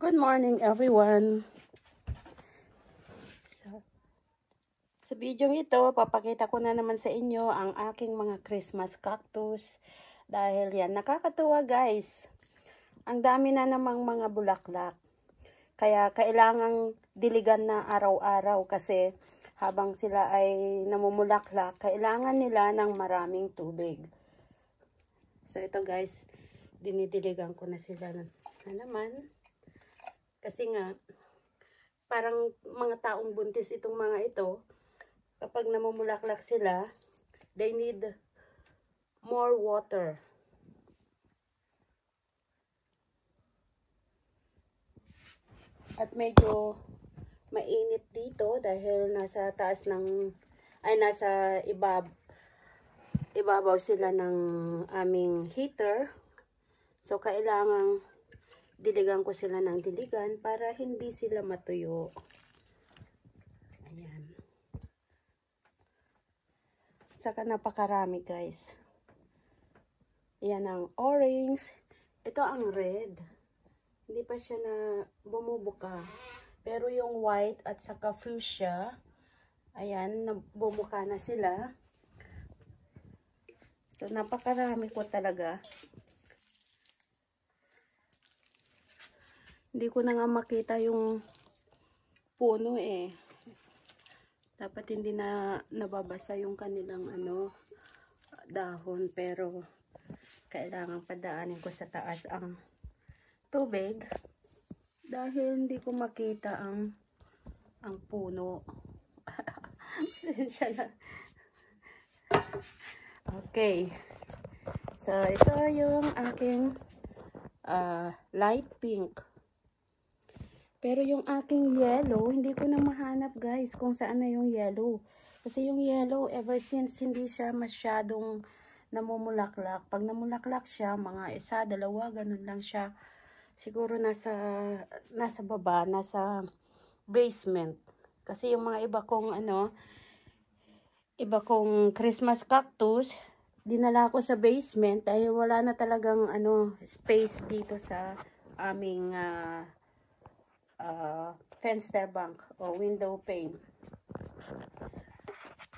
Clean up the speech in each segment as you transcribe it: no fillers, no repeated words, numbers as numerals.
Good morning everyone. Sa video ito, papakita ko na naman sa inyo ang aking mga Christmas cactus. Dahil yan, nakakatuwa guys. Ang dami na namang mga bulaklak. Kaya kailangang diligan na araw-araw kasi habang sila ay namumulaklak, kailangan nila ng maraming tubig. So ito guys, dinidiligan ko na sila na naman. Kasi nga, parang mga taong buntis itong mga ito. Kapag namumulaklak sila, they need more water. At medyo mainit dito dahil nasa taas ng, nasa ibabaw sila ng aming heater. So, kailangang diligan ko sila ng diligan para hindi sila matuyo. Ayan. Saka napakarami guys. Ayan ang orange. Ito ang red. Hindi pa siya na bumubuka. Pero yung white at saka fuchsia, ayan, bumuka na sila. So napakarami ko talaga. Hindi ko na nga makita yung puno eh. Dapat hindi na nababasa yung kanilang dahon, pero kailangan padaanin ko sa taas ang tubig dahil hindi ko makita ang puno. Okay. So ito yung aking light pink. Pero yung aking yellow, hindi ko na mahanap guys kung saan na yung yellow. Kasi yung yellow, ever since hindi siya masyadong namumulaklak. Pag namulaklak siya, mga isa, dalawa, ganun lang siya. Siguro nasa baba, nasa basement. Kasi yung mga iba kong Christmas cactus, dinala ko sa basement dahil wala na talagang space dito sa aming fenster bank o window pane.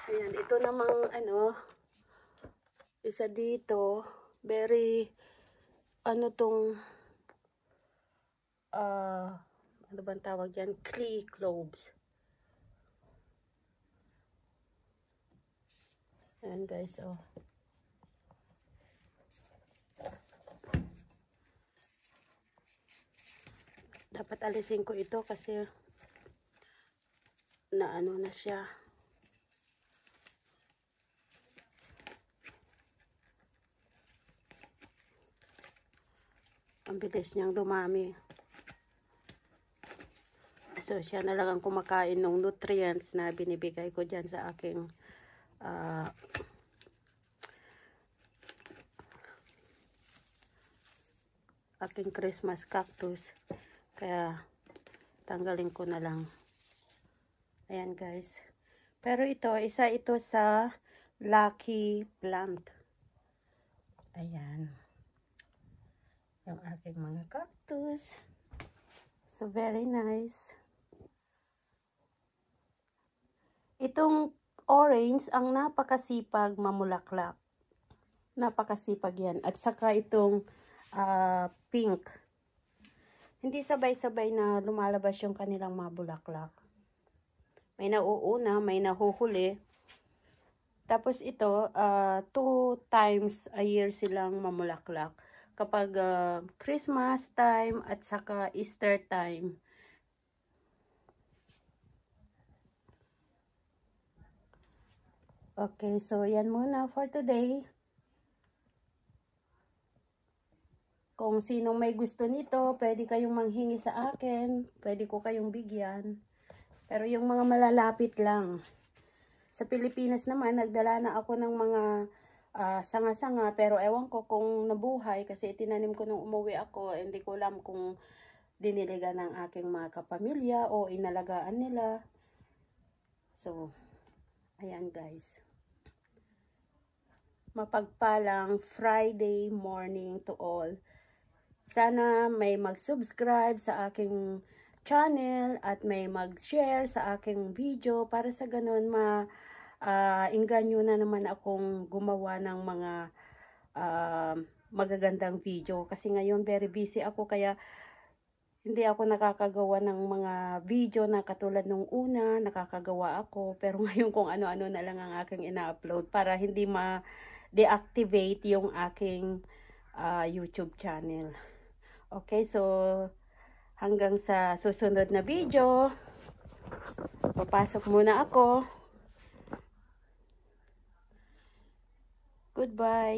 Ayan, ito namang isa dito, very tong ano bang tawag dyan? Clay cloves. Ayan guys, oh. Dapat alisin ko ito kasi na siya. Ang bilis niyang dumami. So, siya na lang ang kumakain ng nutrients na binibigay ko dyan sa aking Christmas cactus. Kaya, tanggalin ko na lang. Ayan guys. Pero ito, isa ito sa lucky plant. Ayan. Yung aking mga cactus. So, very nice. Itong orange, ang napakasipag mamulaklak. Napakasipag yan. At saka itong pink. Hindi sabay-sabay na lumalabas yung kanilang mga bulaklak. May nauuna, may nahuhuli. Tapos ito, 2 times a year silang mamulaklak. Kapag Christmas time at saka Easter time. Okay, so yan muna for today. Kung sinong may gusto nito, pwede kayong manghingi sa akin. Pwede ko kayong bigyan. Pero yung mga malalapit lang. Sa Pilipinas naman, nagdala na ako ng mga sanga-sanga. Pero ewan ko kung nabuhay kasi itinanim ko nung umuwi ako. Hindi ko alam kung diniligan ng aking mga kapamilya o inalagaan nila. So, ayan guys. Mapagpalang Friday morning to all. Sana may mag-subscribe sa aking channel at may mag-share sa aking video para sa ganun inganyo na naman akong gumawa ng mga magagandang video. Kasi ngayon very busy ako kaya hindi ako nakakagawa ng mga video na katulad nung una, nakakagawa ako. Pero ngayon kung ano-ano na lang ang aking ina-upload para hindi ma-deactivate yung aking YouTube channel. Okay, so hanggang sa susunod na video, papasok muna ako. Goodbye.